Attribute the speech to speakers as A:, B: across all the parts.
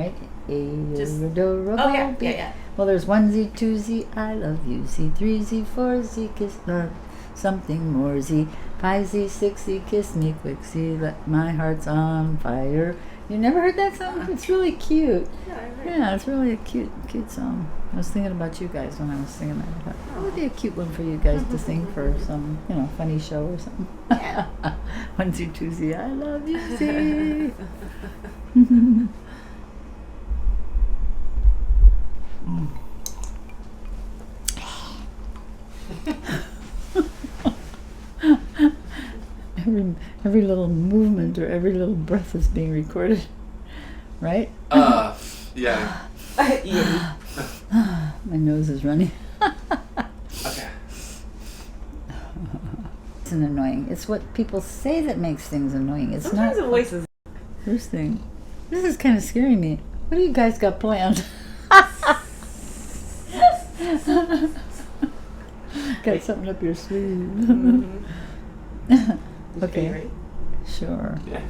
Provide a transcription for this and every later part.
A: right?
B: Yeah.
A: Well, there's 1Z, 2Z, I love you, Z, 3Z, 4Z, kiss something more, Z, 5Z, 6Z, kiss me quick, Z, let my heart's on fire. You never heard that song? It's really cute. Yeah, it's really a cute song. I was thinking about you guys when I was singing that. I thought, that would be a cute one for you guys to sing for some, funny show or something.
B: Yeah.
A: 1Z, 2Z, I love you, Z. Every little movement or every little breath is being recorded, right?
C: Yeah.
B: Yeah.
A: My nose is running.
C: Okay.
A: It's annoying. It's what people say that makes things annoying. It's
B: Sometimes
A: not
B: the voices.
A: first thing. This is kind of scaring me. What do you guys got planned? Got something up your sleeve. Okay.
B: Ready?
A: Sure.
C: Yeah.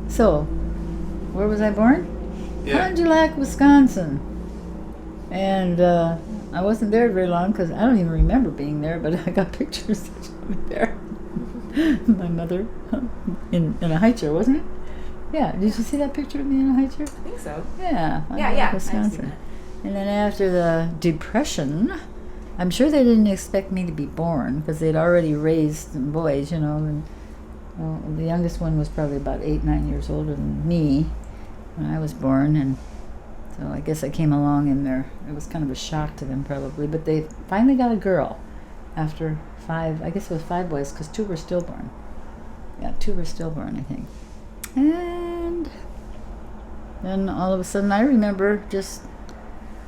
A: So, where was I born?
C: Yeah.
A: Fond du Lac, Wisconsin. And I wasn't there very long because I don't even remember being there, but I got pictures of me there. My mother in a high chair, wasn't it? Yeah. Did you see that picture of me in a high chair?
B: I think so.
A: Yeah. Fond du
B: Yeah.
A: Lac,
B: I've seen
A: Wisconsin.
B: that.
A: And then after the Depression, I'm sure they didn't expect me to be born because they'd already raised some boys, and the youngest one was probably about 8, 9 years older than me when I was born, and so I guess I came along in there. It was kind of a shock to them probably, but they finally got a girl after 5, I guess it was 5 boys because 2 were stillborn. Yeah, 2 were stillborn, I think. And then all of a sudden I remember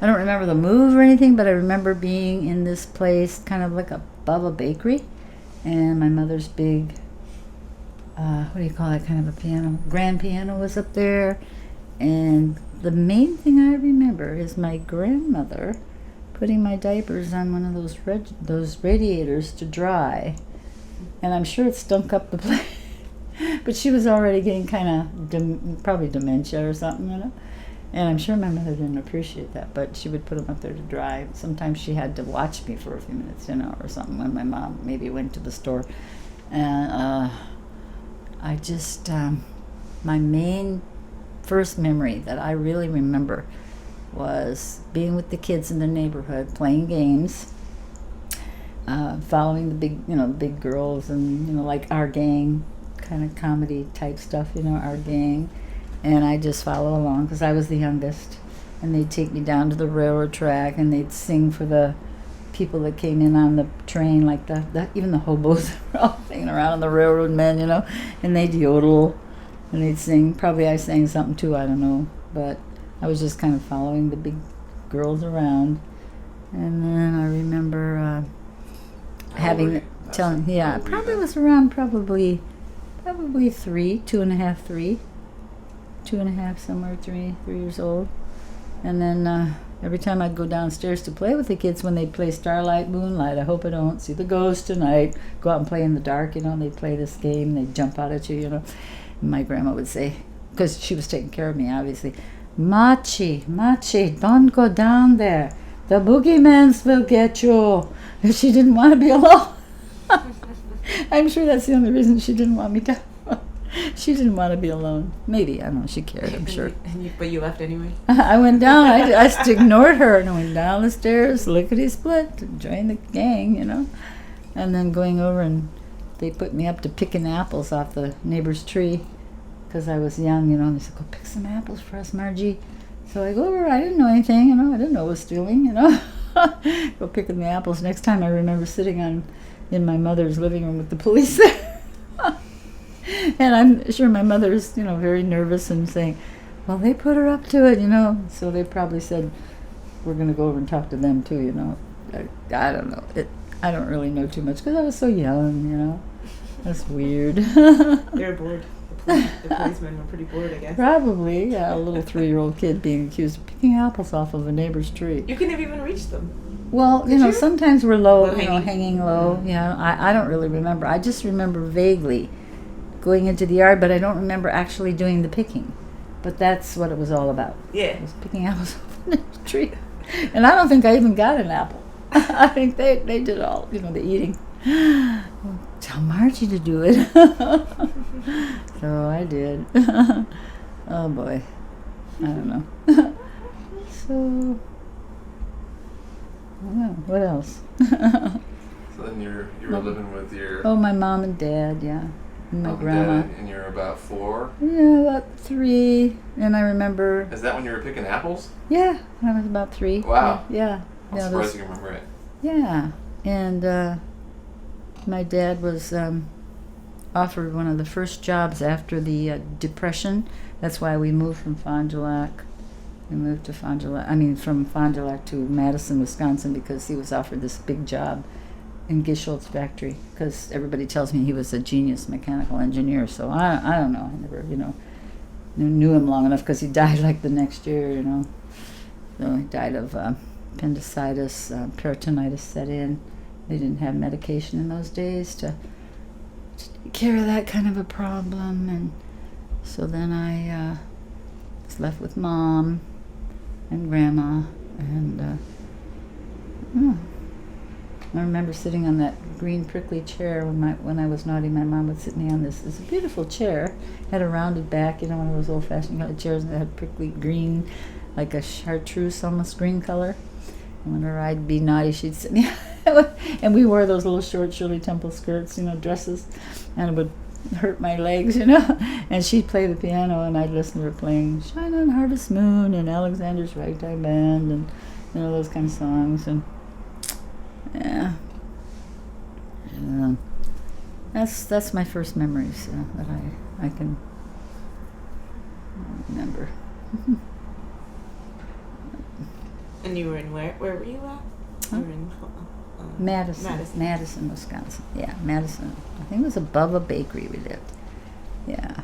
A: I don't remember the move or anything, but I remember being in this place kind of like above a bakery, and my mother's big, what do you call that kind of a piano? Grand piano was up there, and the main thing I remember is my grandmother putting my diapers on one of those radiators to dry, and I'm sure it stunk up the place, but she was already getting kind of probably dementia or something, And I'm sure my mother didn't appreciate that, but she would put them up there to dry. Sometimes she had to watch me for a few minutes, or something when my mom maybe went to the store. And I just, my main first memory that I really remember was being with the kids in the neighborhood, playing games, following the big girls and, like Our Gang, kind of comedy type stuff, Our Gang. And I just follow along because I was the youngest. And they'd take me down to the railroad track and they'd sing for the people that came in on the train, like even the hobos were all hanging around on the railroad men, and they'd yodel and they'd sing. Probably I sang something too, I don't know. But I was just kind of following the big girls around. And then I remember probably was around probably 3, 2.5, 3. 2.5, somewhere 3 years old. And then every time I'd go downstairs to play with the kids when they'd play Starlight, Moonlight, I hope I don't see the ghost tonight, go out and play in the dark, they'd play this game, they'd jump out at you, And my grandma would say, because she was taking care of me, obviously, Machi, don't go down there. The boogeymans will get you. If she didn't want to be alone. I'm sure that's the only reason she didn't want me down. She didn't want to be alone. Maybe, I don't know, she cared, I'm sure.
B: But you left anyway?
A: I went down, I just ignored her, and I went down the stairs, lickety-split, to join the gang, And then going over, and they put me up to picking apples off the neighbor's tree, because I was young, and they said, go pick some apples for us, Margie. So I go over, I didn't know anything, I didn't know it was stealing, Go picking the apples. Next time I remember sitting in my mother's living room with the police there. And I'm sure my mother's, very nervous and saying, well, they put her up to it, So they probably said, we're going to go over and talk to them too, I don't know. I don't really know too much because I was so young, That's weird.
B: They were bored. The policemen were pretty bored, I guess.
A: Probably, yeah. A little 3-year-old kid being accused of picking apples off of a neighbor's tree.
B: You couldn't have even reached them.
A: Well, sometimes we're low,
B: Hanging
A: low. Yeah, I don't really remember. I just remember vaguely going into the yard, but I don't remember actually doing the picking. But that's what it was all about.
B: Yeah.
A: I was picking apples off the tree. And I don't think I even got an apple. I think they did all, the eating. Tell Margie to do it. So I did. Oh boy. I don't know. So, I don't know. What else?
C: So then you were living with your
A: Oh, my mom and dad, yeah. And my
C: mom
A: grandma.
C: and dad, and you're about 4.
A: Yeah, about 3. And I remember,
C: Is that when you were picking apples?
A: yeah, when I was about 3.
C: Wow.
A: Yeah.
C: I'm
A: Yeah,
C: surprised you can remember it.
A: yeah. And my dad was offered one of the first jobs after the Depression. That's why we moved from Fond du Lac. We moved to from Fond du Lac to Madison, Wisconsin, because he was offered this big job in Gisholt's factory. Because everybody tells me he was a genius mechanical engineer. So I don't know. I never, knew him long enough because he died like the next year, So he died of appendicitis, peritonitis set in. They didn't have medication in those days to take care of that kind of a problem. And so then I was left with Mom and Grandma. And I remember sitting on that green prickly chair when I was naughty. My mom would sit me on this beautiful chair. Had a rounded back, one of those old-fashioned kind of chairs that had prickly green, like a chartreuse, almost green color. And whenever I'd be naughty, she'd sit me. And we wore those little short Shirley Temple skirts, dresses, and it would hurt my legs, And she'd play the piano, and I'd listen to her playing "Shine on Harvest Moon" and Alexander's Ragtime Band, and those kind of songs. And yeah, that's my first memories that I can remember.
B: And you were in where? Where were you at?
A: Huh?
B: You were in
A: Madison, Wisconsin. Yeah, Madison. I think it was above a bakery we lived. Yeah.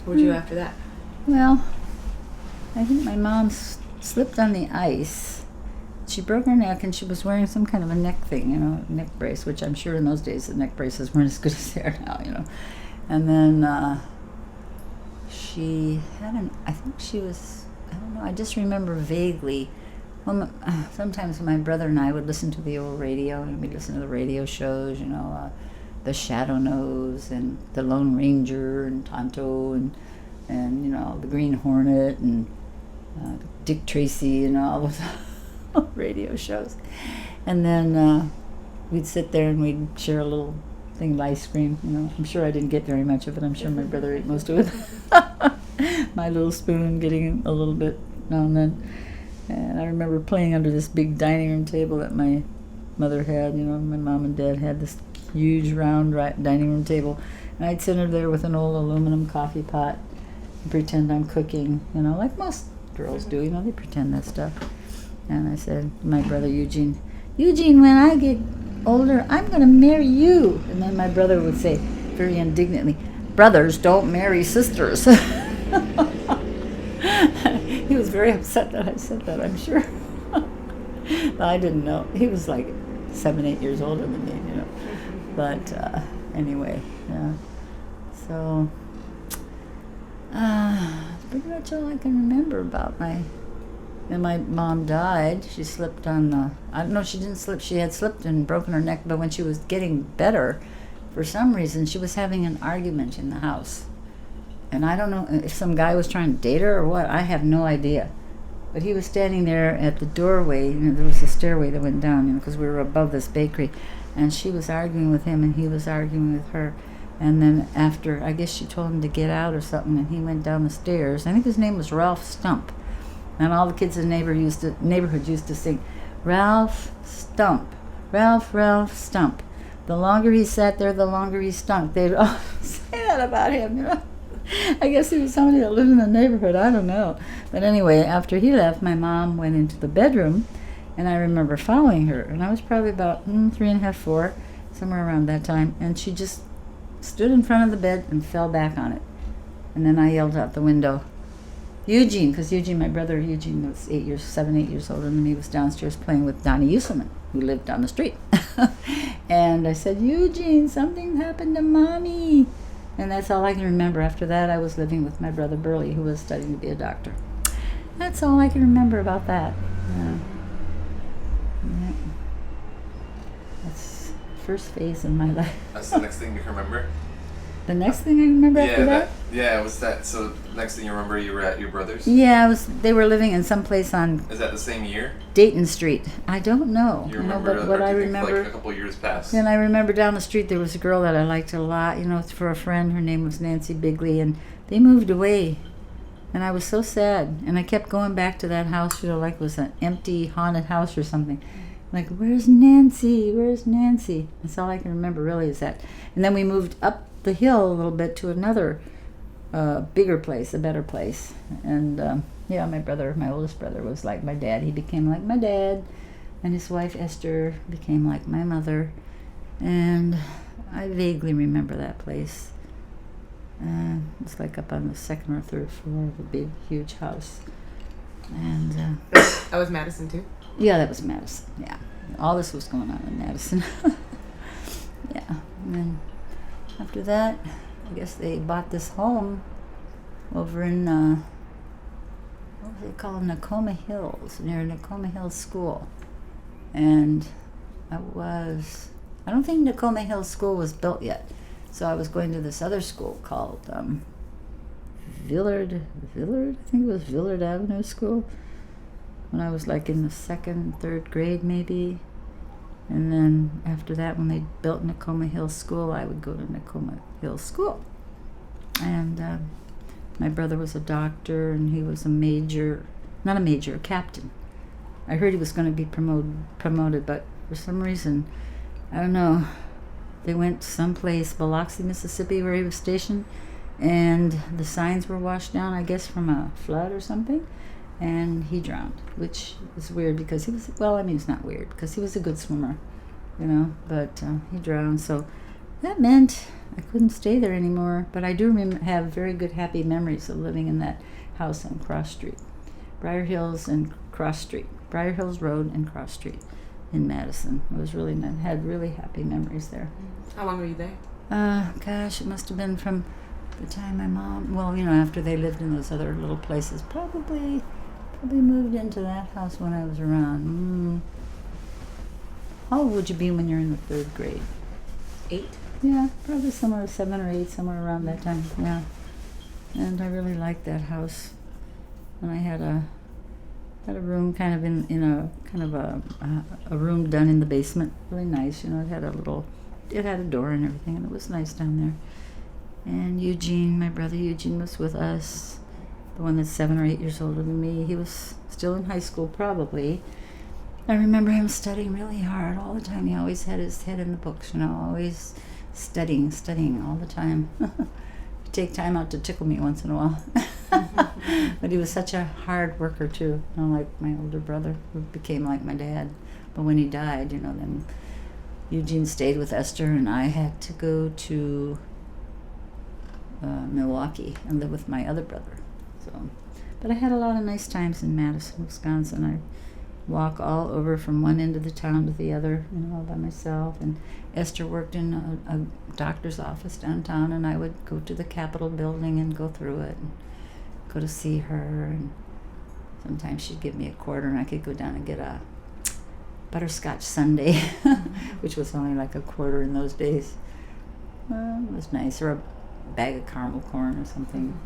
B: Where'd you after that?
A: Well, I think my mom slipped on the ice. She broke her neck, and she was wearing some kind of a neck thing, neck brace, which I'm sure in those days the neck braces weren't as good as they are now, And then she had I think she was, I don't know, I just remember vaguely. Well, sometimes my brother and I would listen to the old radio, and we'd listen to the radio shows, the Shadow Nose and the Lone Ranger and Tonto and the Green Hornet and Dick Tracy and all those radio shows. And then we'd sit there and we'd share a little thing of ice cream. I'm sure I didn't get very much of it. I'm sure my brother ate most of it. My little spoon getting a little bit now and then. And I remember playing under this big dining room table that my mother had. My mom and dad had this huge round dining room table. And I'd sit under there with an old aluminum coffee pot and pretend I'm cooking, like most girls do. They pretend that stuff. And I said to my brother Eugene, when I get older, I'm going to marry you. And then my brother would say very indignantly, brothers don't marry sisters. He was very upset that I said that, I'm sure. But I didn't know. He was like 7-8 years older than me, But anyway, yeah. So, that's pretty much all I can remember about And my mom died. She slipped on I don't know, she didn't slip. She had slipped and broken her neck, but when she was getting better, for some reason, she was having an argument in the house. And I don't know if some guy was trying to date her or what. I have no idea. But he was standing there at the doorway. There was a stairway that went down, because we were above this bakery. And she was arguing with him, and he was arguing with her. And then after, I guess she told him to get out or something, and he went down the stairs. I think his name was Ralph Stump. And all the kids in the neighborhood used to sing, Ralph Stump, Ralph Stump. The longer he sat there, the longer he stunk. They'd all say that about him, I guess he was somebody that lived in the neighborhood. I don't know. But anyway, after he left, my mom went into the bedroom, and I remember following her. And I was probably about 3.5, 4, somewhere around that time. And she just stood in front of the bed and fell back on it. And then I yelled out the window, Eugene, because my brother Eugene was 7, 8 years older than me, was downstairs playing with Donnie Uselman, who lived down the street. And I said, Eugene, something happened to Mommy. And that's all I can remember. After that, I was living with my brother Burley, who was studying to be a doctor. That's all I can remember about that. Yeah. Yeah. That's the first phase in my life.
C: That's the next thing you can remember?
A: The next thing I remember after that?
C: Yeah, was that, so next thing you remember, you were at your brother's?
A: Yeah, they were living in some place on
C: Is that the same year?
A: Dayton Street. I don't know.
C: You remember,
A: but what
C: or
A: I
C: do you think,
A: remember,
C: like a couple years past?
A: and I remember down the street there was a girl that I liked a lot, for a friend. Her name was Nancy Bigley, and they moved away. And I was so sad. And I kept going back to that house, like it was an empty, haunted house or something. Like, where's Nancy? Where's Nancy? That's all I can remember, really, is that. And then we moved up the hill a little bit to another bigger place, a better place. And, my oldest brother was like my dad. He became like my dad. And his wife, Esther, became like my mother. And I vaguely remember that place. It's like up on the second or third floor of a big, huge house. And
B: That was Madison too?
A: yeah, that was Madison. Yeah, all this was going on in Madison. Yeah, and then after that, I guess they bought this home over in what was it called, Nakoma Hills, near Nakoma Hills School. And I don't think Nakoma Hills School was built yet. So I was going to this other school called Villard, I think it was Villard Avenue School, when I was like in the second, third grade maybe. And then after that, when they built Nakoma Hills School, I would go to Nakoma Hills School. And my brother was a doctor, and he was a captain. I heard he was going to be promoted, but for some reason, I don't know, they went someplace, Biloxi, Mississippi, where he was stationed, and the signs were washed down, I guess, from a flood or something, and he drowned, which is weird because it's not weird because he was a good swimmer, but he drowned. So that meant I couldn't stay there anymore, but I do have very good, happy memories of living in that house on Cross Street, Briar Hills Road and Cross Street in Madison. It was really nice. Had really happy memories there.
B: How long were you there?
A: Gosh, it must have been from the time my mom, after they lived in those other little places, probably moved into that house when I was around. How old would you be when you're in the third grade?
B: 8?
A: Yeah, probably somewhere 7 or 8, somewhere around that time. Yeah, and I really liked that house. And I had a room kind of in a room done in the basement, really nice. It had a door and everything, and it was nice down there. And Eugene, my brother Eugene, was with us, the one that's 7 or 8 years older than me. He was still in high school, probably. I remember him studying really hard all the time. He always had his head in the books, always studying all the time. He'd take time out to tickle me once in a while. But he was such a hard worker too, like my older brother, who became like my dad. But when he died, then Eugene stayed with Esther, and I had to go to Milwaukee and live with my other brother. But I had a lot of nice times in Madison, Wisconsin. I walk all over from one end of the town to the other, all by myself. And Esther worked in a doctor's office downtown, and I would go to the Capitol building and go through it and go to see her. And sometimes she'd give me a quarter, and I could go down and get a butterscotch sundae, which was only like a quarter in those days. It was nice, or a bag of caramel corn or something.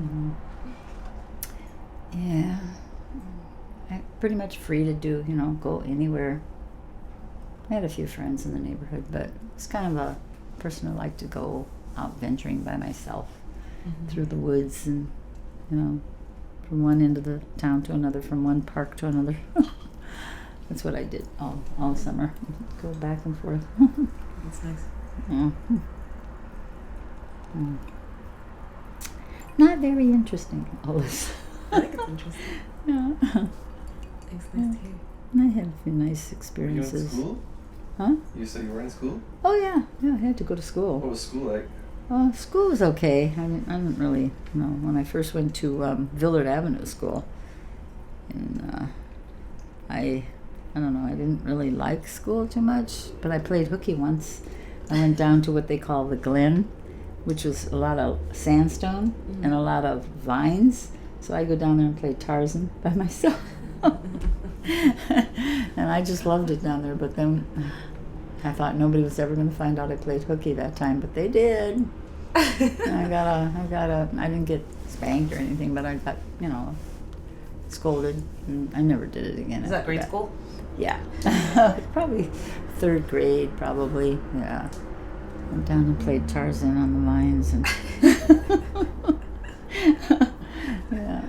A: Yeah, I'm pretty much free to do, go anywhere. I had a few friends in the neighborhood, but it's kind of a person who liked to go out venturing by myself through the woods and, from one end of the town to another, from one park to another. That's what I did all summer. Go back and forth.
B: That's nice.
A: Yeah. Not very interesting, all this.
B: I think it's interesting.
A: Yeah.
B: It's nice to hear.
A: I had a few nice
C: Were you
A: experiences.
C: in school?
A: Huh?
C: You said you were in school?
A: Oh yeah, I had to go to
C: What
A: school.
C: was school like?
A: School was okay. I didn't really, when I first went to Villard Avenue School, and I don't know, I didn't really like school too much, but I played hooky once. I went down to what they call the Glen, which was a lot of sandstone and a lot of vines. So I go down there and play Tarzan by myself. And I just loved it down there. But then I thought nobody was ever going to find out I played hooky that time, but they did. And I didn't get spanked or anything, but I got, scolded. And I never did it again.
B: Is that
A: after
B: grade school?
A: Yeah. Probably 3rd grade, probably. Yeah. Went down and played Tarzan on the vines. And yeah.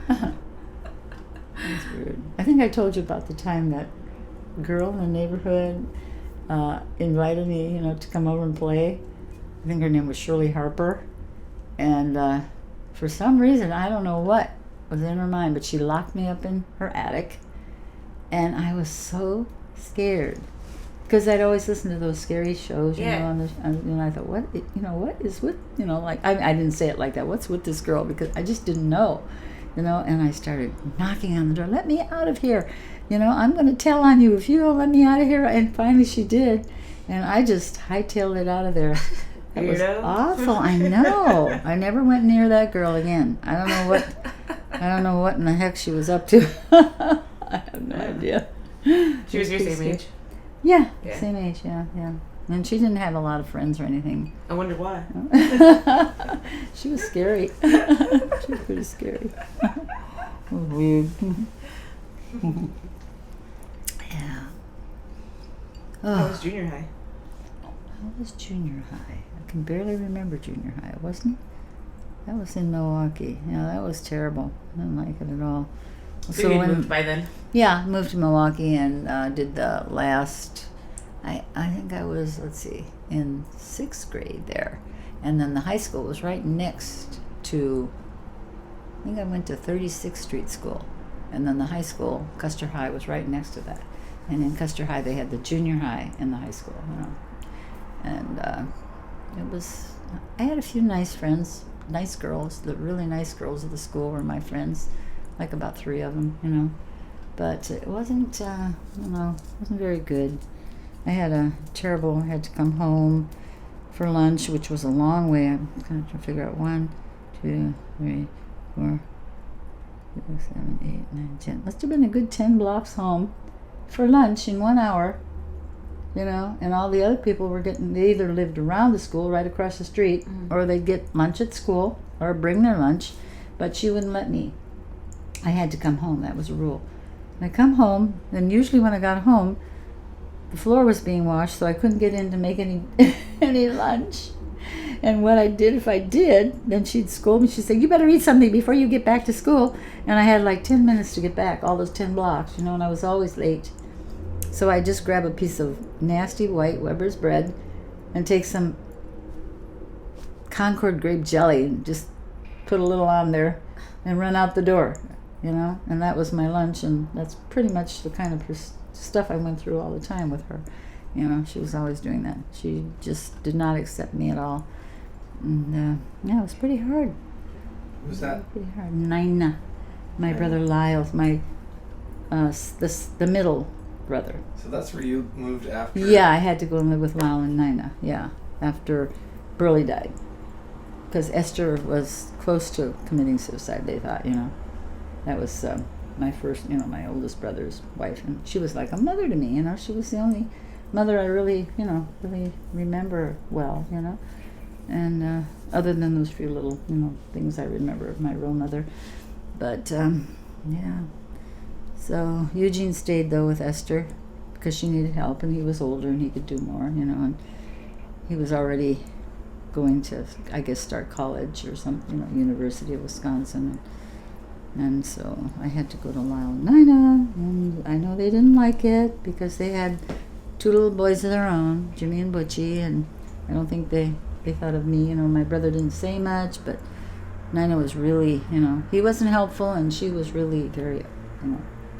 A: That's weird. I think I told you about the time that girl in the neighborhood invited me, to come over and play. I think her name was Shirley Harper. And for some reason, I don't know what was in her mind, but she locked me up in her attic. And I was so scared. Because I'd always listen to those scary shows, and I thought, what is with, I didn't say it like that. What's with this girl? Because I just didn't know, and I started knocking on the door. Let me out of here. I'm going to tell on you if you don't let me out of here. And finally she did. And I just hightailed it out of there. It was awful. I know. I never went near that girl again. I don't know what in the heck she was up to. I have no idea.
B: She was your same age?
A: Yeah, same age, yeah. And she didn't have a lot of friends or anything.
B: I wonder why.
A: She was scary. She was pretty scary. Weird. Yeah.
B: How was junior high?
A: How was junior high? I can barely remember junior high, wasn't it? That was in Milwaukee. Yeah, that was terrible. I didn't like it at all.
B: So you moved by then?
A: Yeah, moved to Milwaukee and did the last, I think I was, in 6th grade there. And then the high school was right next to, I think I went to 36th Street School. And then the high school, Custer High, was right next to that. And in Custer High, they had the junior high and the high school, And I had a few nice friends, nice girls. The really nice girls of the school were my friends. Like about 3 of them, but it wasn't, wasn't very good. I had to come home for lunch, which was a long way. I'm kind of trying to figure out 1, 2, 3, 4, 6, 7, 8, 9, 10. Must have been a good 10 blocks home for lunch in 1 hour, and all the other people they either lived around the school right across the street, or they'd get lunch at school or bring their lunch, but she wouldn't let me. I had to come home. That was a rule. And I come home, and usually when I got home, the floor was being washed, so I couldn't get in to make any any lunch. And what I did, if I did, then she'd scold me. She'd say, "You better eat something before you get back to school." And I had like 10 minutes to get back, all those 10 blocks, and I was always late. So I just grab a piece of nasty white Weber's bread and take some Concord grape jelly and just put a little on there and run out the door. And that was my lunch, and that's pretty much the kind of stuff I went through all the time with her. She was always doing that. She just did not accept me at all. And, it was pretty hard.
C: Who's that?
A: Pretty hard. Nina, my brother Lyle's, the middle brother.
C: So that's where you moved after?
A: Yeah, I had to go and live with Lyle and Nina, after Burley died. Because Esther was close to committing suicide, they thought, That was my first, my oldest brother's wife, and she was like a mother to me. She was the only mother I really, really remember well, And other than those few little, things I remember of my real mother, but yeah. So Eugene stayed though with Esther because she needed help, and he was older and he could do more, and he was already going to, I guess, start college or some, University of Wisconsin. And so I had to go to Lyle and Nina, and I know they didn't like it because they had 2 little boys of their own, Jimmy and Butchie, and I don't think they thought of me. My brother didn't say much, but Nina was really, he wasn't helpful, and she was really very,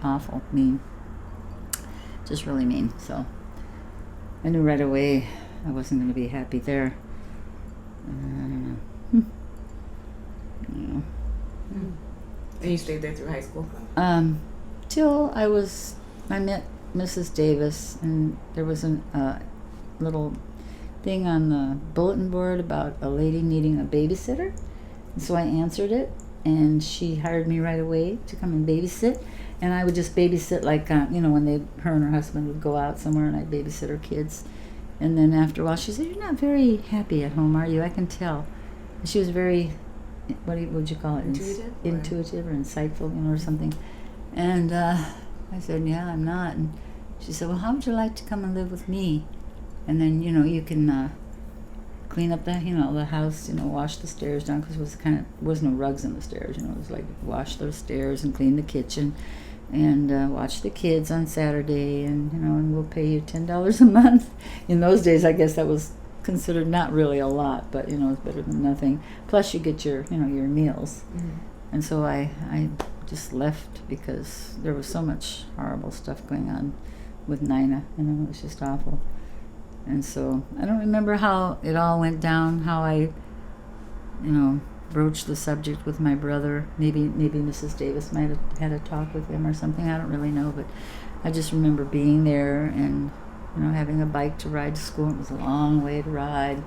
A: awful, mean. Just really mean. So I knew right away I wasn't going to be happy there. I don't know.
B: And you stayed there through high school?
A: Till I met Mrs. Davis, and there was a little thing on the bulletin board about a lady needing a babysitter. And so I answered it, and she hired me right away to come and babysit. And I would just babysit, like, when her and her husband would go out somewhere, and I'd babysit her kids. And then after a while, she said, "You're not very happy at home, are you? I can tell." And she was very, what would you call it? Intuitive or insightful, or something. And I said, "Yeah, I'm not." And she said, "Well, how would you like to come and live with me? And then, you can clean up the, the house, wash the stairs down," because it was was no rugs in the stairs, it was like wash those stairs and clean the kitchen and watch the kids on Saturday, and we'll pay you $10 a month. In those days, I guess that was considered not really a lot, but, it's better than nothing. Plus you get your, your meals. Mm-hmm. And so I just left because there was so much horrible stuff going on with Nina, it was just awful. And so I don't remember how it all went down, how I, broached the subject with my brother. Maybe Mrs. Davis might have had a talk with him or something. I don't really know, but I just remember being there and, having a bike to ride to school. It was a long way to ride.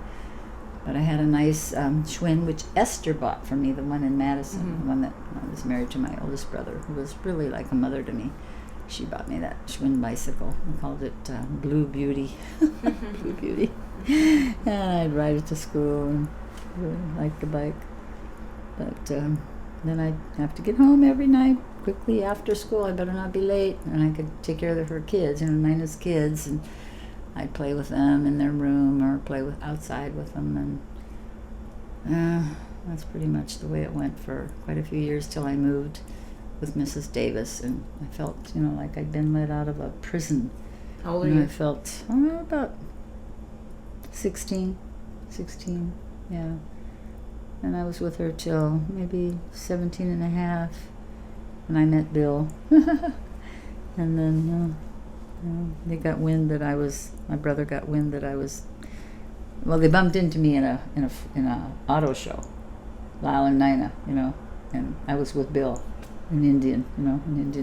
A: But I had a nice Schwinn, which Esther bought for me, the one in Madison, mm-hmm. the one that I was married to my oldest brother, who was really like a mother to me. She bought me that Schwinn bicycle. We called it Blue Beauty. Blue Beauty. And I'd ride it to school and really liked the bike. But then I'd have to get home every night quickly after school. I better not be late. And I could take care of her kids, Nina's kids. And I'd play with them in their room or play outside with them. And that's pretty much the way it went for quite a few years till I moved with Mrs. Davis, and I felt, like I'd been let out of a prison.
B: How old are you?
A: I felt about 16, yeah. And I was with her till maybe 17 and a half, and I met Bill. And then they got wind that my brother got wind that they bumped into me in a auto show, Lyle and Nina, and I was with Bill. An Indian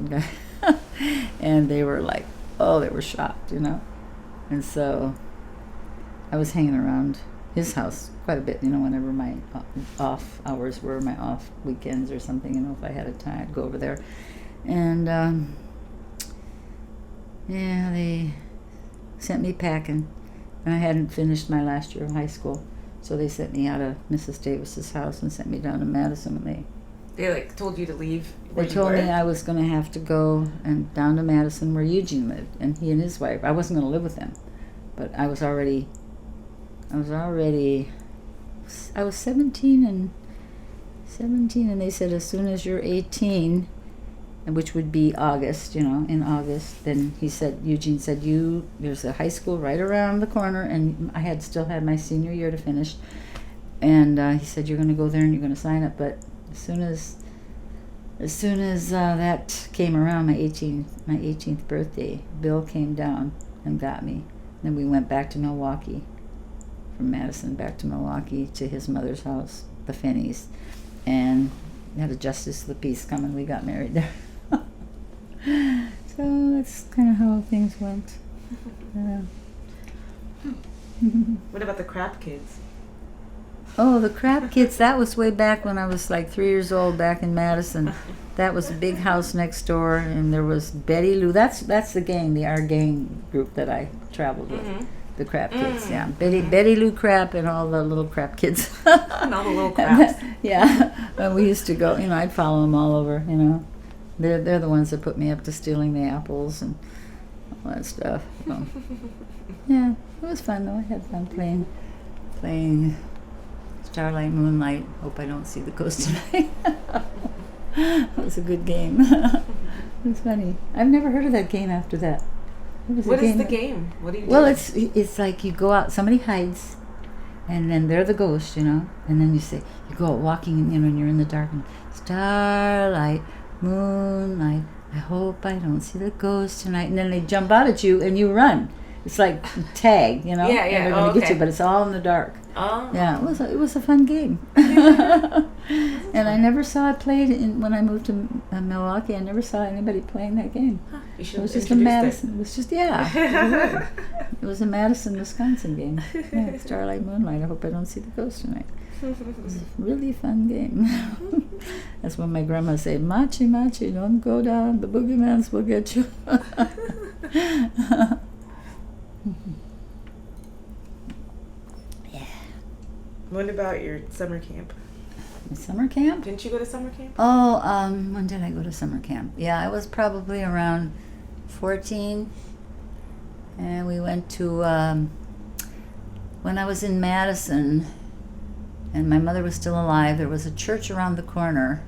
A: guy. And they were like, they were shocked, And so I was hanging around his house quite a bit, whenever my off hours were, my off weekends or something, if I had a time, I'd go over there. And, they sent me packing. And I hadn't finished my last year of high school. So they sent me out of Mrs. Davis's house and sent me down to Madison, and
B: They told you to leave.
A: They told me I was going to have to go and down to Madison where Eugene lived, and he and his wife. I wasn't going to live with them, but I was 17 and they said as soon as you're 18, which would be August, in August, then Eugene said, there's a high school right around the corner, and I still had my senior year to finish, and he said, you're going to go there and you're going to sign up, but as soon as that came around, my 18th birthday, Bill came down and got me. Then we went back to Milwaukee, from Madison back to Milwaukee to his mother's house, the Finneys, and had a justice of the peace come, and we got married there. So that's kind of how things went. Yeah.
B: What about the crap kids?
A: Oh, the crap kids, that was way back when I was like 3 years old back in Madison. That was a big house next door, and there was Betty Lou. That's the gang, our gang group that I traveled with. Mm-hmm. The crap kids, yeah. Betty Lou Crap and all the little crap kids.
B: And all the little craps.
A: Yeah. We used to go, I'd follow them all over, They're the ones that put me up to stealing the apples and all that stuff. So, yeah, it was fun though. I had fun playing Starlight, Moonlight. Hope I don't see the ghost tonight. It was a good game. It was funny. I've never heard of that game after that.
B: What is the game? What do you do?
A: Well, it's like you go out, somebody hides, and then they're the ghost, and then you go out walking, and you're in the dark, and starlight, moonlight, I hope I don't see the ghost tonight, and then they jump out at you, and you run. It's like tag,
B: Yeah.
A: And they're going to get you, but it's all in the dark.
B: Oh.
A: Yeah, it was a fun game. And I never saw it played when I moved to Milwaukee. I never saw anybody playing that game.
B: Huh. You
A: It
B: should
A: was
B: have
A: just in
B: introduced
A: Madison. It was just, yeah. It was a Madison, Wisconsin game. Yeah, Starlight Moonlight. I hope I don't see the ghost tonight. It was a really fun game. That's when my grandma would say, Machi, Machi, don't go down. The boogeymans will get you. Yeah.
B: What about your summer camp?
A: Summer camp?
B: Didn't you go to summer camp?
A: Oh, when did I go to summer camp? Yeah, I was probably around 14. And we went to, when I was in Madison, and my mother was still alive, there was a church around the corner.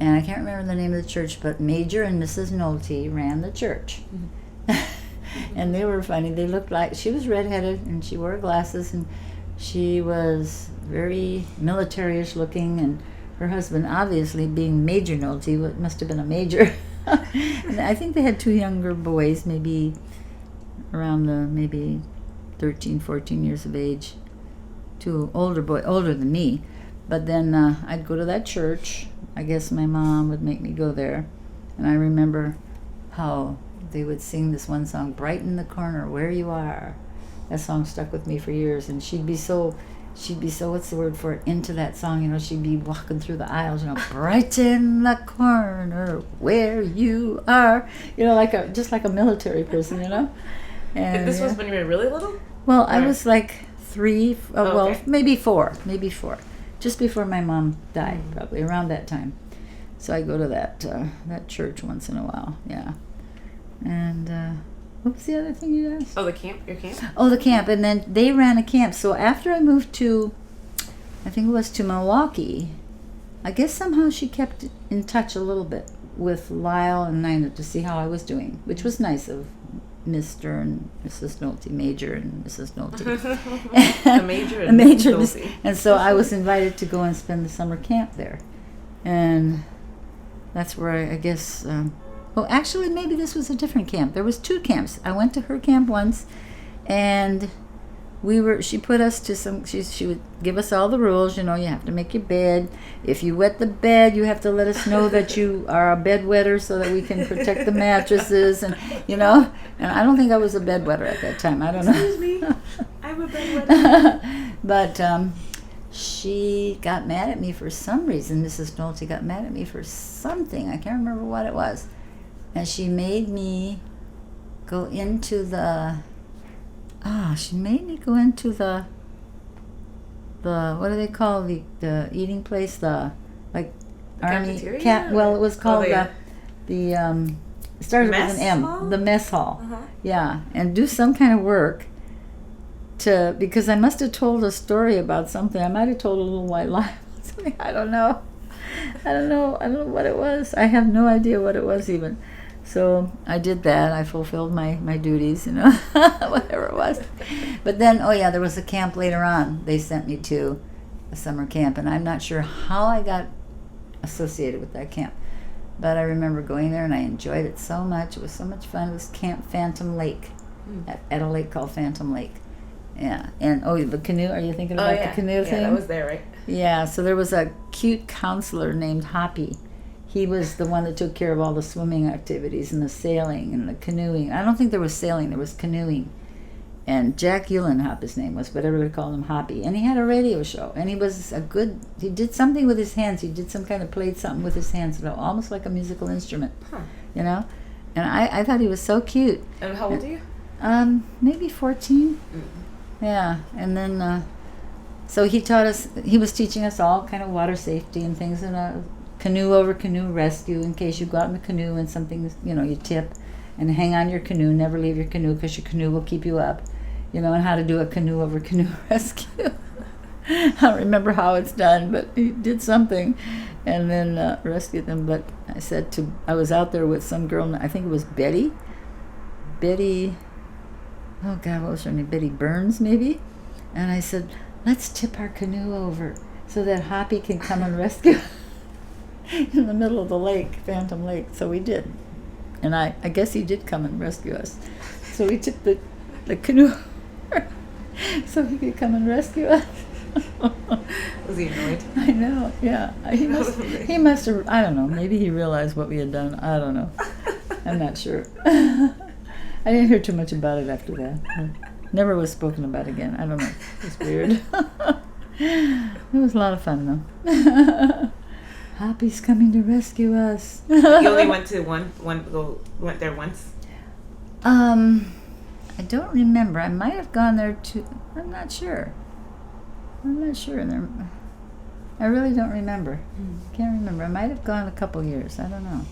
A: And I can't remember the name of the church, but Major and Mrs. Nolte ran the church. And they were funny. They looked like, she was redheaded, and she wore glasses, and she was very military-ish looking, and her husband, obviously being Major Nolte, must have been a major. And I think they had 2 younger boys, maybe around maybe 13, 14 years of age. 2 older than me. But then I'd go to that church. I guess my mom would make me go there. And I remember how they would sing this one song, Bright in the Corner, Where You Are. That song stuck with me for years. And she'd be so, what's the word for it, into that song, you know, she'd be walking through the aisles, you know, bright in the corner, where you are. You know, just like a military person, you know. And
B: This was when you were really little?
A: well, I was like 3, well,
B: Okay.
A: maybe 4, just before my mom died, probably around that time. So I go to that church once in a while, yeah. And what was the other thing you asked?
B: Oh, the camp? Your camp?
A: Oh, the camp, and then they ran a camp. So after I moved to, I think it was to Milwaukee, I guess somehow she kept in touch a little bit with Lyle and Nina to see how I was doing, which was nice of Mr. and Mrs. Nolte, Major and Mrs. Nolte.
B: The Major and
A: The Major,
B: Mrs. Nolte.
A: and so I was invited to go and spend the summer camp there, and that's where I guess. Well, actually, maybe this was a different camp. There was 2 camps. I went to her camp once, and she put us to some. She would give us all the rules. You know, you have to make your bed. If you wet the bed, you have to let us know that you are a bedwetter so that we can protect the mattresses, and you know. And I don't think I was a bedwetter at that time. I don't know.
B: Excuse me, I'm a bedwetter.
A: But she got mad at me for some reason. Mrs. Nolte got mad at me for something. I can't remember what it was. And she made me go into the what do they call the eating place, the like
B: The
A: army
B: cafeteria,
A: cat. Well, it was called
B: the
A: the it started with
B: mess
A: an M,
B: hall?
A: the mess hall.
B: Uh-huh.
A: Yeah, and do some kind of work because I must have told a story about something. I might have told a little white lie about something. I don't know what it was. I have no idea what it was even. So I did that. I fulfilled my duties, you know, whatever it was. But then, there was a camp later on. They sent me to a summer camp, and I'm not sure how I got associated with that camp. But I remember going there, and I enjoyed it so much. It was so much fun. It was Camp Phantom Lake, at a lake called Phantom Lake. Yeah. And, the canoe. Are you thinking about the canoe thing?
B: Yeah, that was there, right?
A: Yeah, so there was a cute counselor named Hoppy. He was the one that took care of all the swimming activities and the sailing and the canoeing. I don't think there was sailing, there was canoeing. And Jack Eulenhop, his name was, but everybody called him Hoppy. And he had a radio show, and he did something with his hands. He did played something with his hands, almost like a musical instrument, you know? And I thought he was so cute.
B: And how old are you?
A: Maybe 14.
B: Mm-hmm.
A: Yeah, and then, so he was teaching us all kind of water safety and things, and canoe over canoe rescue in case you go out in the canoe and something, you tip and hang on your canoe, never leave your canoe because your canoe will keep you up, and how to do a canoe over canoe rescue. I don't remember how it's done, but he did something and then rescued them. But I was out there with some girl, I think it was Betty, oh God, what was her name? Betty Burns, maybe? And I said, let's tip our canoe over so that Hoppy can come and rescue in the middle of the lake, Phantom Lake. So we did. And I guess he did come and rescue us. So we took the canoe over so he could come and rescue us.
B: Was he annoyed?
A: I know, yeah. He must have, I don't know, maybe he realized what we had done. I don't know. I'm not sure. I didn't hear too much about it after that. Never was spoken about again. I don't know. It was weird. It was a lot of fun, though. Hoppy's coming to rescue us.
B: You only went to went there once?
A: I don't remember. I might have gone there I'm not sure. I really don't remember. Can't remember. I might have gone a couple years. I don't know.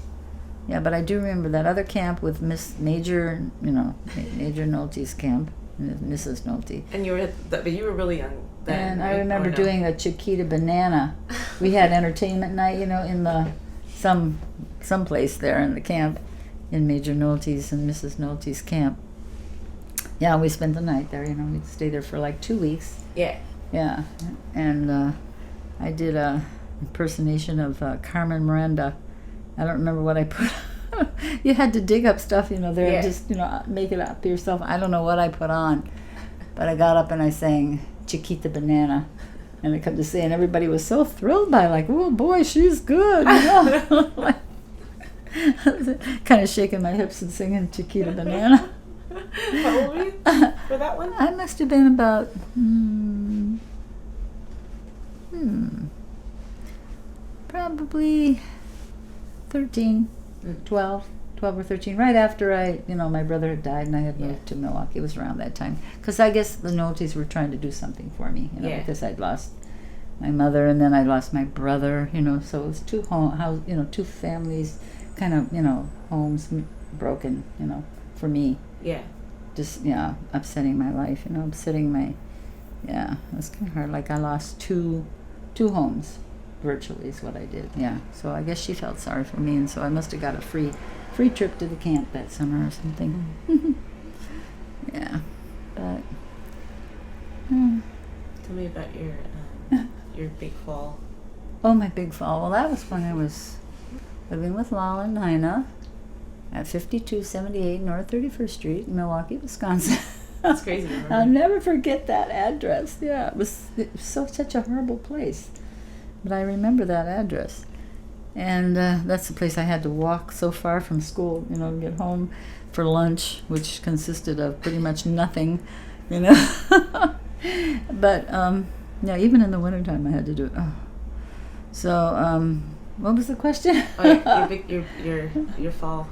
A: Yeah, but I do remember that other camp with Major Nolte's camp, Mrs. Nolte.
B: And but you were really young then.
A: And
B: right?
A: I remember doing a Chiquita banana. We had entertainment night, in some place there in the camp, in Major Nolte's and Mrs. Nolte's camp. Yeah, we spent the night there. We'd stay there for like 2 weeks.
B: Yeah.
A: Yeah, and I did a impersonation of Carmen Miranda. I don't remember what I put. You had to dig up stuff, there, and just make it up yourself. I don't know what I put on, but I got up and I sang Chiquita Banana, and I come to say, and everybody was so thrilled by it, like, oh boy, she's good, like, kind of shaking my hips and singing Chiquita Banana.
B: How old were you for that one?
A: I must have been about probably 13, 12 or 13, right after my brother had died and I had moved to Milwaukee. It was around that time. Because I guess the Noltes were trying to do something for me, because I'd lost my mother and then I lost my brother, so it was two families, kind of, homes broken, for me.
B: Yeah.
A: Just, upsetting my life, upsetting my, it was kind of hard. Like I lost two homes. Virtually is what I did. Yeah. So I guess she felt sorry for me, and so I must have got a free trip to the camp that summer or something. Yeah. But
B: tell me about your big fall.
A: Oh, my big fall. Well, that was when I was living with Lala and Nina at 5278 North 31st Street in Milwaukee, Wisconsin.
B: That's crazy to remember.
A: I'll never forget that address. Yeah, it was such a horrible place. But I remember that address. And that's the place I had to walk so far from school, to get home for lunch, which consisted of pretty much nothing, But, even in the wintertime I had to do it. Oh. So, what was the question?
B: Your fall.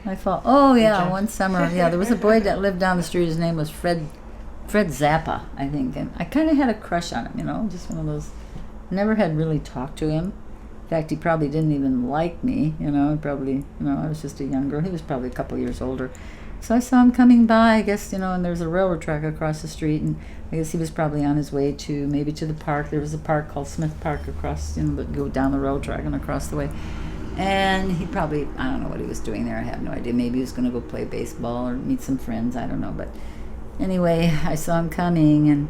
A: My fall. Oh, yeah,
B: jump.
A: one summer. Yeah, there was a boy that lived down the street. His name was Fred Zappa, I think. And I kind of had a crush on him, just one of those. Never had really talked to him. In fact, he probably didn't even like me, probably, I was just a young girl. He was probably a couple years older. So I saw him coming by, I guess, and there's a railroad track across the street, and I guess he was probably on his way to the park. There was a park called Smith Park across, that go down the railroad track and across the way. And he probably, I don't know what he was doing there. I have no idea. Maybe he was going to go play baseball or meet some friends. I don't know. But anyway, I saw him coming, and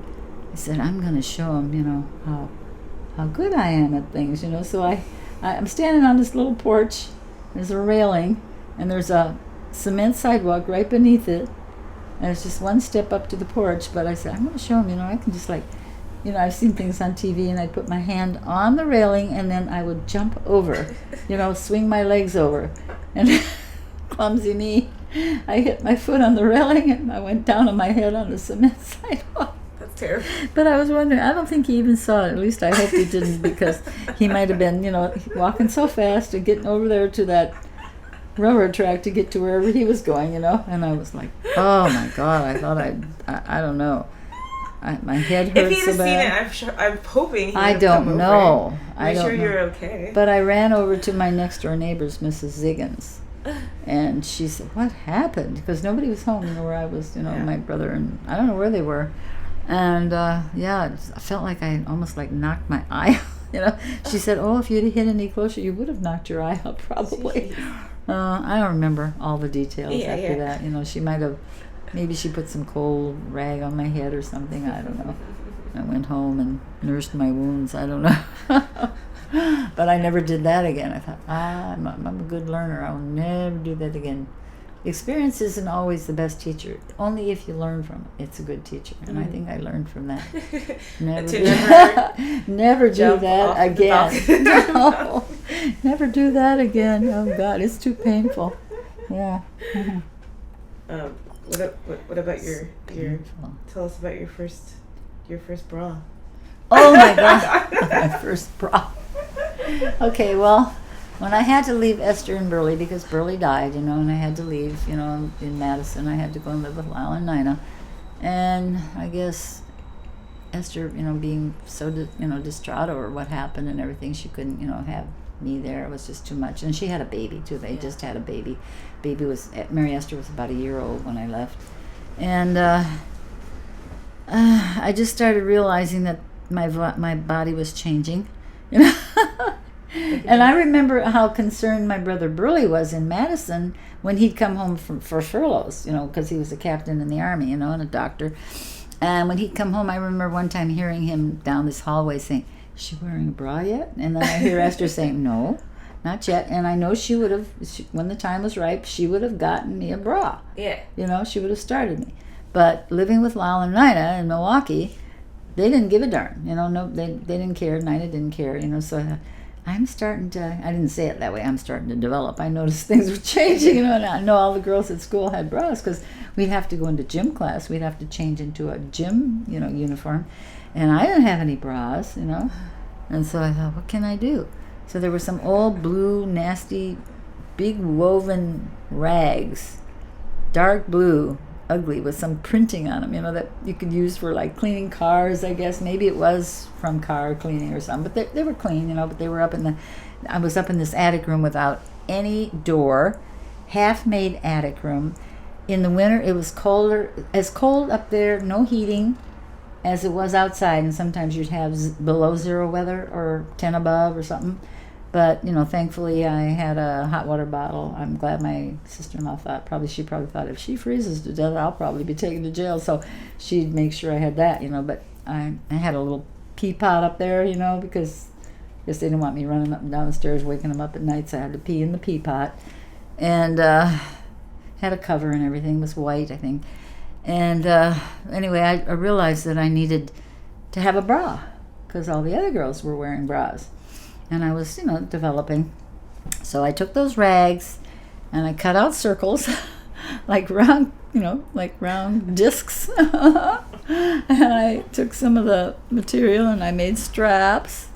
A: I said, I'm going to show him, how good I am at things, So I'm standing on this little porch. There's a railing, and there's a cement sidewalk right beneath it. And it's just one step up to the porch. But I said, I'm going to show him, I can just I've seen things on TV, and I'd put my hand on the railing, and then I would jump over, swing my legs over. And clumsy me, I hit my foot on the railing, and I went down on my head on the cement sidewalk.
B: Terrible.
A: But I was wondering, I don't think he even saw it. At least I hope he didn't, because he might have been, walking so fast and getting over there to that railroad track to get to wherever he was going, And I was like, oh my God, I thought I don't know. My head hurts
B: if he'd
A: so
B: have
A: bad.
B: seen it, I'm hoping he
A: I
B: would have
A: don't know.
B: Make sure you're okay.
A: But I ran over to my next door neighbor's, Mrs. Ziggins. And she said, what happened? Because nobody was home, where I was, my brother, and I don't know where they were. And, I felt like I almost knocked my eye out. She said, oh, if you'd hit any closer, you would have knocked your eye out probably. I don't remember all the details after that. She might have, maybe she put some cold rag on my head or something. I don't know. I went home and nursed my wounds. I don't know. But I never did that again. I thought, I'm a good learner. I'll never do that again. experience isn't always the best teacher. Only if you learn from it, it's a good teacher. And I think I learned from that. Never,
B: To
A: do,
B: never
A: never do
B: jump
A: that
B: off the
A: again.
B: balcony.
A: No, never do that again. Oh God, it's too painful. Yeah.
B: What about your
A: Painful.
B: tell us about your first bra.
A: Oh my God, my first bra. Okay, well, when I had to leave Esther and Burley because Burley died, and I had to leave, in Madison, I had to go and live with Lyle and Nina, and I guess Esther, being so, distraught over what happened and everything, she couldn't, have me there. It was just too much, and she had a baby too. They just had a baby. Mary Esther was about a year old when I left, and I just started realizing that my body was changing, And I remember how concerned my brother Burley was in Madison when he'd come home for furloughs, because he was a captain in the Army, and a doctor. And when he'd come home, I remember one time hearing him down this hallway saying, "Is she wearing a bra yet?" And then I hear Esther saying, "No, not yet." And I know she would have, when the time was ripe, she would have gotten me a bra.
B: Yeah.
A: She would have started me. But living with Lyle and Nina in Milwaukee, they didn't give a darn. No, they didn't care. Nina didn't care. So I'm starting to, I didn't say it that way, I'm starting to develop. I noticed things were changing, and I know all the girls at school had bras because we'd have to go into gym class. We'd have to change into a gym, uniform. And I didn't have any bras, And so I thought, what can I do? So there were some old blue, nasty, big woven rags, dark blue, ugly, with some printing on them, that you could use for like cleaning cars, I guess. Maybe it was from car cleaning or something, but they were clean, but they were I was up in this attic room without any door, half-made attic room. In the winter, it was as cold up there, no heating, as it was outside, and sometimes you'd have below zero weather or 10 above or something. But, thankfully I had a hot water bottle. I'm glad my sister-in-law she probably thought if she freezes to death, I'll probably be taken to jail. So she'd make sure I had that, But I had a little pee pot up there, because I guess they didn't want me running up and down the stairs, waking them up at night, so I had to pee in the pee pot. And had a cover and everything. It was white, I think. And anyway, I realized that I needed to have a bra because all the other girls were wearing bras. And I was, developing. So I took those rags and I cut out circles like round discs. And I took some of the material and I made straps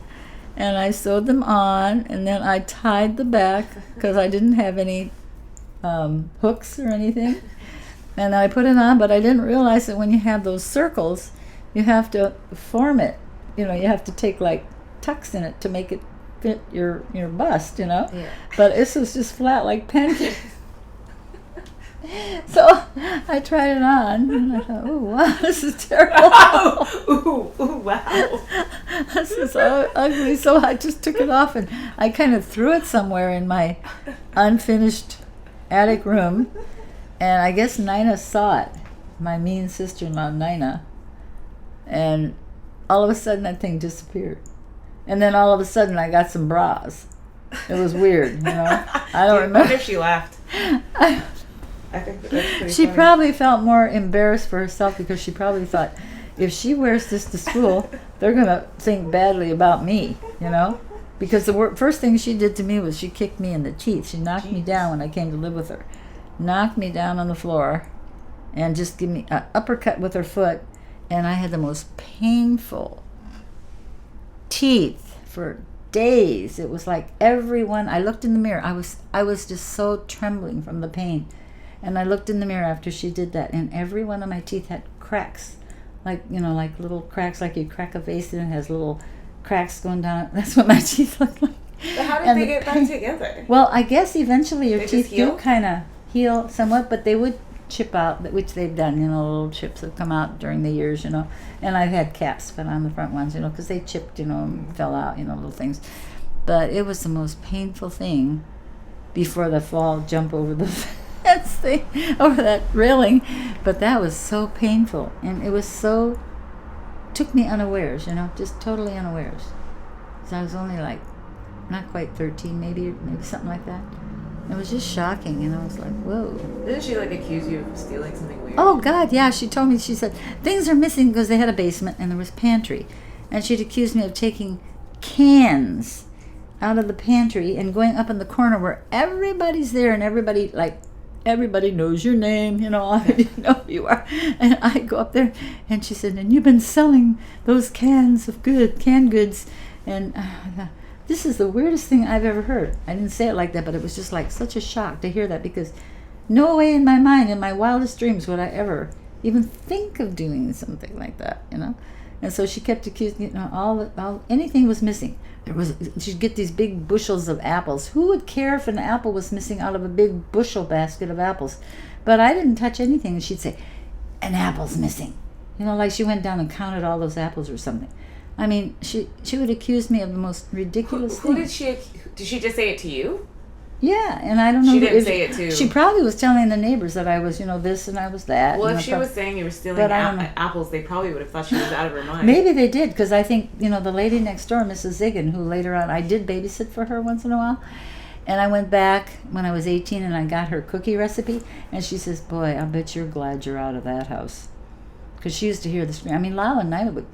A: and I sewed them on, and then I tied the back because I didn't have any hooks or anything. And I put it on, but I didn't realize that when you have those circles, you have to form it. You have to take like tucks in it to make it fit your bust,
B: Yeah.
A: But this was just flat like pancake. So I tried it on, and I thought, "Oh wow, this is terrible!
B: Ooh, wow!
A: This is so ugly." So I just took it off, and I kind of threw it somewhere in my unfinished attic room. And I guess Nina saw it, my mean sister-in-law Nina, and all of a sudden that thing disappeared. And then all of a sudden I got some bras. It was weird, I don't remember.
B: I wonder if she laughed. I think that's pretty
A: She
B: funny.
A: probably felt more embarrassed for herself because she probably thought, if she wears this to school, they're going to think badly about me, Because the first thing she did to me was she kicked me in the teeth. She knocked me down when I came to live with her. Knocked me down on the floor and just give me an uppercut with her foot, and I had the most painful teeth for days. It was like everyone, I looked in the mirror, I was just so trembling from the pain, and I looked in the mirror after she did that, and every one of my teeth had cracks, like little cracks, like you crack a vase and it has little cracks going down. That's what my teeth looked like.
B: But how did
A: And
B: they
A: the
B: get back
A: pain-
B: together?
A: Well, I guess eventually your
B: They
A: teeth
B: just heal?
A: do kind of heal somewhat, but they would chip out, which they've done, little chips have come out during the years, and I've had caps put on the front ones, because they chipped, and fell out, little things. But it was the most painful thing before the fall jump over the fence thing, over that railing. But that was so painful, and it was took me unawares, just totally unawares. So I was only like, not quite 13, maybe something like that. It was just shocking, and I was like, whoa.
B: Didn't she like accuse you of stealing something weird?
A: Oh, God, yeah. She told me, she said, things are missing because they had a basement and there was pantry. And she'd accused me of taking cans out of the pantry and going up in the corner where everybody's there and everybody knows your name, you know, I didn't know who you are. And I go up there and she said, and you've been selling those cans of canned goods. And this is the weirdest thing I've ever heard. I didn't say it like that, but it was just like such a shock to hear that, because no way in my mind, in my wildest dreams, would I ever even think of doing something like that, you know. And so she kept accusing, you know, anything was missing. She'd get these big bushels of apples. Who would care if an apple was missing out of a big bushel basket of apples? But I didn't touch anything, and she'd say, an apple's missing. You know, like she went down and counted all those apples or something. I mean, she would accuse me of the most ridiculous
B: Who
A: things.
B: did she just say it to you?
A: Yeah, and I don't know.
B: She didn't say it to...
A: She probably was telling the neighbors that I was, you know, this and I was that.
B: Well,
A: you
B: if
A: know,
B: she was saying you were stealing apples, they probably would have thought she was out of her mind.
A: Maybe they did, because I think, you know, the lady next door, Mrs. Ziggin, who later on, I did babysit for her once in a while, and I went back when I was 18 and I got her cookie recipe, and she says, boy, I bet you're glad you're out of that house. Because she used to hear the scream. I mean, Lyle and Nyla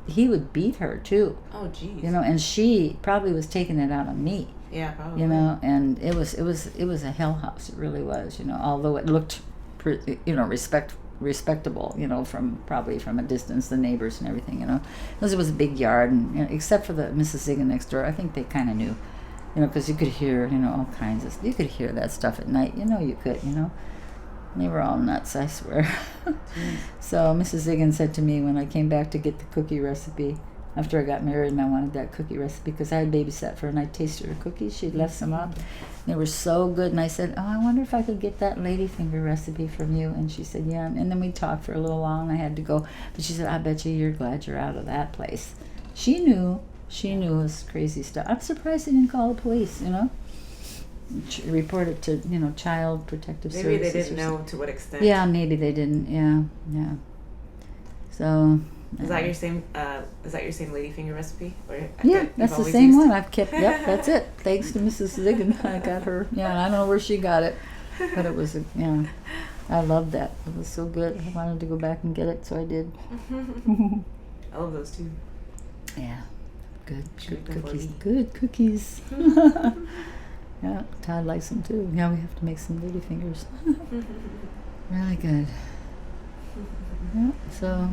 A: he would beat her too.
B: Oh, geez.
A: You know, and she probably was taking it out on me.
B: Yeah, probably.
A: You know, and it was a hell house. It really was. You know, although it looked, you know, respectable. You know, probably from a distance, the neighbors and everything. You know, because it was a big yard, and you know, except for the Mrs. Ziggin next door, I think they kind of knew. You know, because you could hear, you know, all kinds of. You could hear that stuff at night. You know, you could. You know. They were all nuts, I swear. So Mrs. Ziggin said to me when I came back to get the cookie recipe, after I got married and I wanted that cookie recipe, because I had babysat for her and I tasted her cookies. She'd left some out. They were so good. And I said, oh, I wonder if I could get that ladyfinger recipe from you. And she said, yeah. And then we talked for a little while and I had to go. But she said, I bet you're glad you're out of that place. She knew it was crazy stuff. I'm surprised they didn't call the police, you know. Report it to, you know, Child Protective Services.
B: Maybe they didn't know to what extent.
A: Yeah, maybe they didn't. Yeah. So.
B: Is that your same ladyfinger recipe?
A: Yeah, that's the same one I've kept. Yep, that's it. Thanks to Mrs. Ziggin, I got her. Yeah, I don't know where she got it, but it was. Yeah, I loved that. It was so good. I wanted to go back and get it, so I did.
B: I love those too.
A: Yeah, good
B: them
A: cookies.
B: for me.
A: Good cookies. Yeah, Todd likes them too. Yeah, we have to make some ladyfingers. Really good. Yeah, so,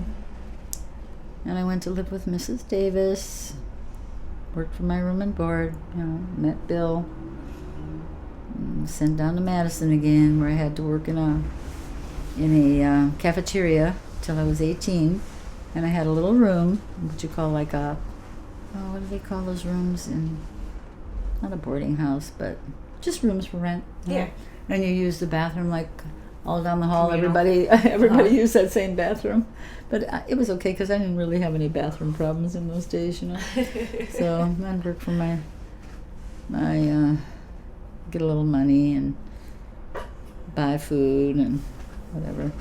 A: and I went to live with Mrs. Davis, worked for my room and board, you know, met Bill, sent down to Madison again, where I had to work in a cafeteria till I was 18, and I had a little room, what you call like a, what do they call those rooms in, not a boarding house, but just rooms for rent.
B: Yeah.
A: And you use the bathroom like all down the hall.
B: Communal.
A: Everybody used that same bathroom. But it was okay because I didn't really have any bathroom problems in those days, you know. So I'd work for my get a little money and buy food and whatever.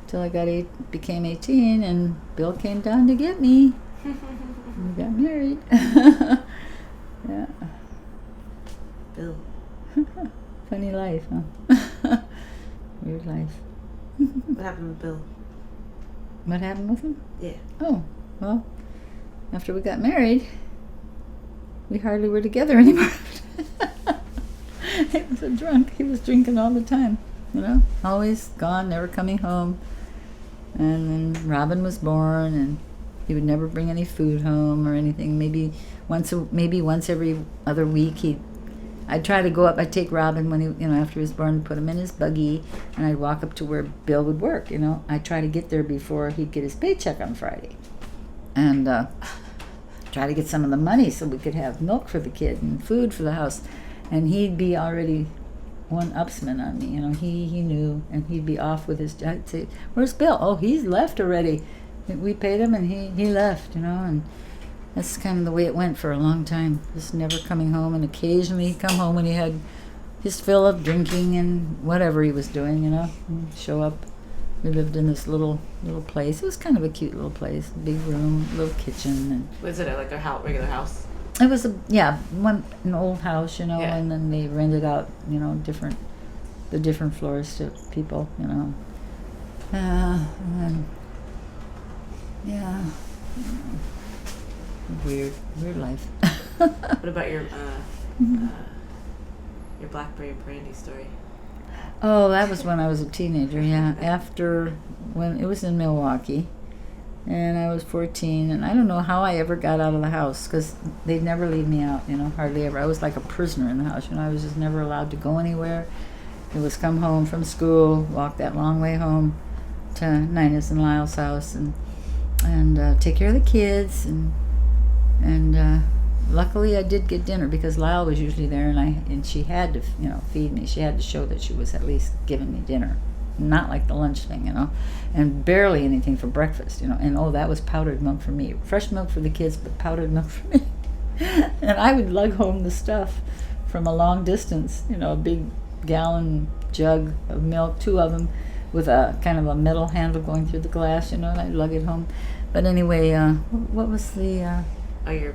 A: Till I became 18 and Bill came down to get me. We got married. Yeah.
B: Bill.
A: Funny life, huh? Weird life.
B: What happened with Bill?
A: What happened with him?
B: Yeah.
A: Oh, well, after we got married, we hardly were together anymore. He was a drunk. He was drinking all the time, you know, always gone, never coming home. And then Robin was born, and he would never bring any food home or anything. Maybe once every other week I'd try to go up. I'd take Robin when after he was born, put him in his buggy, and I'd walk up to where Bill would work. You know, I'd try to get there before he'd get his paycheck on Friday, and try to get some of the money so we could have milk for the kid and food for the house. And he'd be already one-upsman on me. You know, he knew, and he'd be off with his. I'd say, "Where's Bill?" "Oh, he's left already." We paid him, and he left. You know, and that's kind of the way it went for a long time. Just never coming home, and occasionally he'd come home when he had his fill of drinking and whatever he was doing. You know, and show up. We lived in this little place. It was kind of a cute little place, big room, little kitchen, and
B: Was it like a regular house?
A: It was an old house, you know,
B: Yeah.
A: and then they rented out, you know, the different floors to people, you know. And then, yeah, weird life.
B: What about your blackberry brandy story?
A: Oh, that was when I was a teenager, yeah. After, when it was in Milwaukee, and I was 14, and I don't know how I ever got out of the house, because they'd never leave me out, you know, hardly ever. I was like a prisoner in the house, you know. I was just never allowed to go anywhere. It was come home from school, walk that long way home to Nina's and Lyle's house, and take care of the kids, and luckily I did get dinner, because Lyle was usually there, and she had to, you know, feed me. She had to show that she was at least giving me dinner, not like the lunch thing, you know, and barely anything for breakfast, you know. And that was powdered milk for me, fresh milk for the kids, but powdered milk for me. And I would lug home the stuff from a long distance, you know, a big gallon jug of milk, 2 of them, with a kind of a metal handle going through the glass, you know, and I'd lug it home. But anyway, what was the
B: Oh, your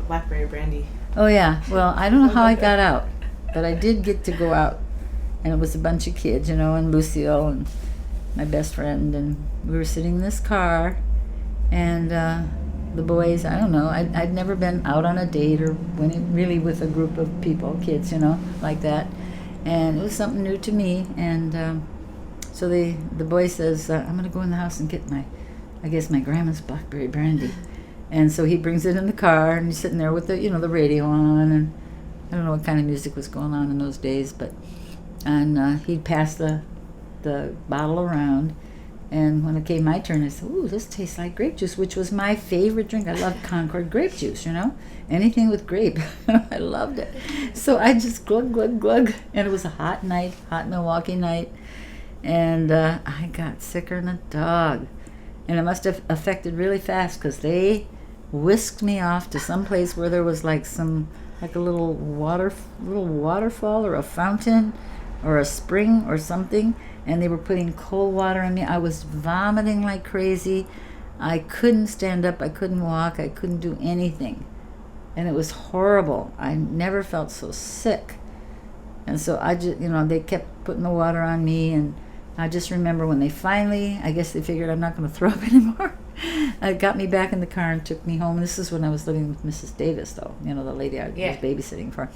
B: blackberry brandy.
A: oh yeah, well, I don't know how I got out, but I did get to go out, and it was a bunch of kids, you know, and Lucille and my best friend, and we were sitting in this car, and the boys, I don't know, I'd never been out on a date or went really with a group of people, kids, you know, like that, and it was something new to me. And so the boy says, I'm gonna go in the house and get my grandma's blackberry brandy. And so he brings it in the car, and he's sitting there with the, you know, the radio on, and I don't know what kind of music was going on in those days, and he'd pass the bottle around, and when it came my turn, I said, ooh, this tastes like grape juice, which was my favorite drink. I love Concord grape juice, you know, anything with grape. I loved it. So I just glug, glug, glug, and it was a hot night, hot Milwaukee night, and I got sicker than a dog, and it must have affected really fast, because they whisked me off to some place where there was like a little waterfall or a fountain or a spring or something, and they were putting cold water on me. I was vomiting like crazy. I couldn't stand up, I couldn't walk, I couldn't do anything, and it was horrible. I never felt so sick. And so I just, you know, they kept putting the water on me, and I just remember when they finally, I guess they figured I'm not going to throw up anymore, got me back in the car and took me home. This is when I was living with Mrs. Davis, though, you know, the lady I was babysitting for.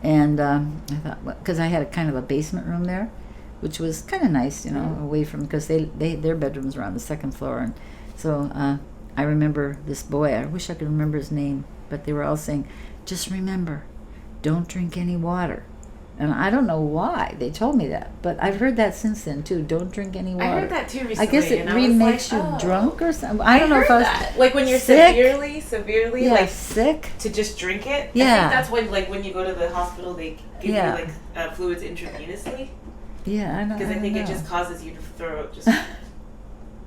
A: And I thought, because I had a kind of a basement room there, which was kind of nice, you know, away from, because their bedrooms were on the second floor. And so I remember this boy, I wish I could remember his name, but they were all saying, just remember, don't drink any water. And I don't know why they told me that, but I've heard that since then too. Don't drink any water.
B: I heard that too recently.
A: I guess it really makes you drunk or something. I don't know if I was
B: that. Like when you're
A: sick,
B: severely
A: yeah,
B: like
A: sick,
B: to just drink it.
A: Yeah.
B: I think that's when, like, when you go to the hospital, they give you like fluids intravenously.
A: Yeah, I know.
B: Because I think it just causes you to throw up. Just,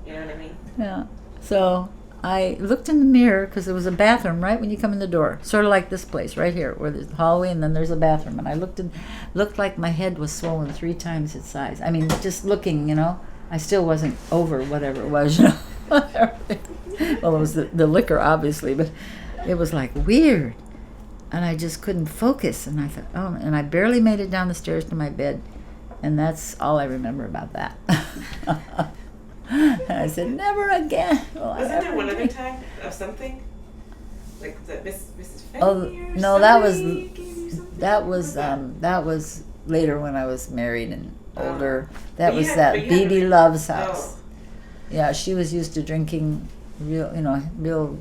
B: you know what I mean?
A: Yeah. So I looked in the mirror, because there was a bathroom right when you come in the door, sort of like this place right here, where there's the hallway and then there's a bathroom. And I looked like my head was swollen 3 times its size. I mean, just looking, you know, I still wasn't over whatever it was, you know. Well, it was the liquor, obviously, but it was like weird. And I just couldn't focus. And I thought, oh, and I barely made it down the stairs to my bed. And that's all I remember about that. And I said, never again.
B: Wasn't there one other time of something? Like the Mrs. Finley
A: Oh
B: or
A: no, that
B: somebody gave you something?
A: that was later when I was married and older. That
B: But
A: was
B: you
A: that
B: had
A: BB
B: a-
A: Love's house.
B: Oh.
A: Yeah, she was used to drinking real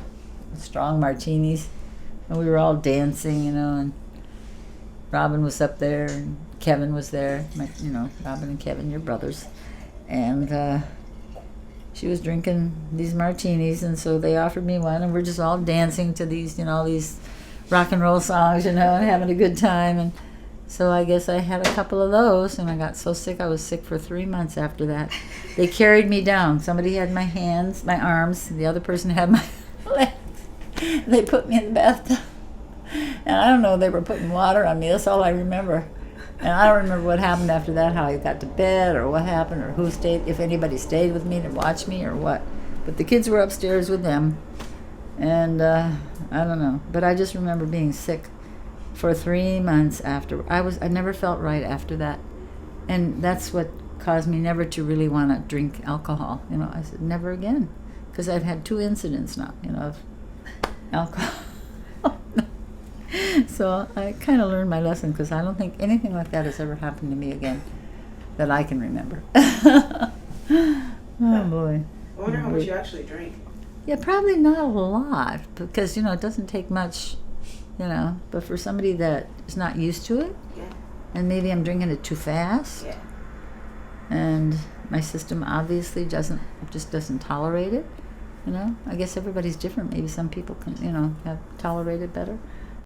A: strong martinis, and we were all dancing, you know, and Robin was up there, and Kevin was there, Robin and Kevin, your brothers, and she was drinking these martinis, and so they offered me one, and we're just all dancing to these, these rock and roll songs, and having a good time, and so I guess I had a couple of those, and I got so sick, I was sick for 3 months after that. They carried me down. Somebody had my hands, my arms, the other person had my legs. They put me in the bathtub, and I don't know, they were putting water on me, that's all I remember. And I don't remember what happened after that, how I got to bed, or what happened, or who stayed, if anybody stayed with me to watch me, or what. But the kids were upstairs with them, And I don't know, but I just remember being sick for 3 months after. I never felt right after that, and that's what caused me never to really want to drink alcohol. You know, I said never again, because I've had 2 incidents now, you know, of alcohol. So I kind of learned my lesson, because I don't think anything like that has ever happened to me again that I can remember. Oh boy.
B: I wonder how much you actually drink.
A: Yeah, probably not a lot, because, you know, it doesn't take much, you know, but for somebody that is not used to it,
B: Yeah.
A: and maybe I'm drinking it too fast,
B: Yeah.
A: and my system obviously just doesn't tolerate it, you know. I guess everybody's different. Maybe some people can, you know, tolerate it better.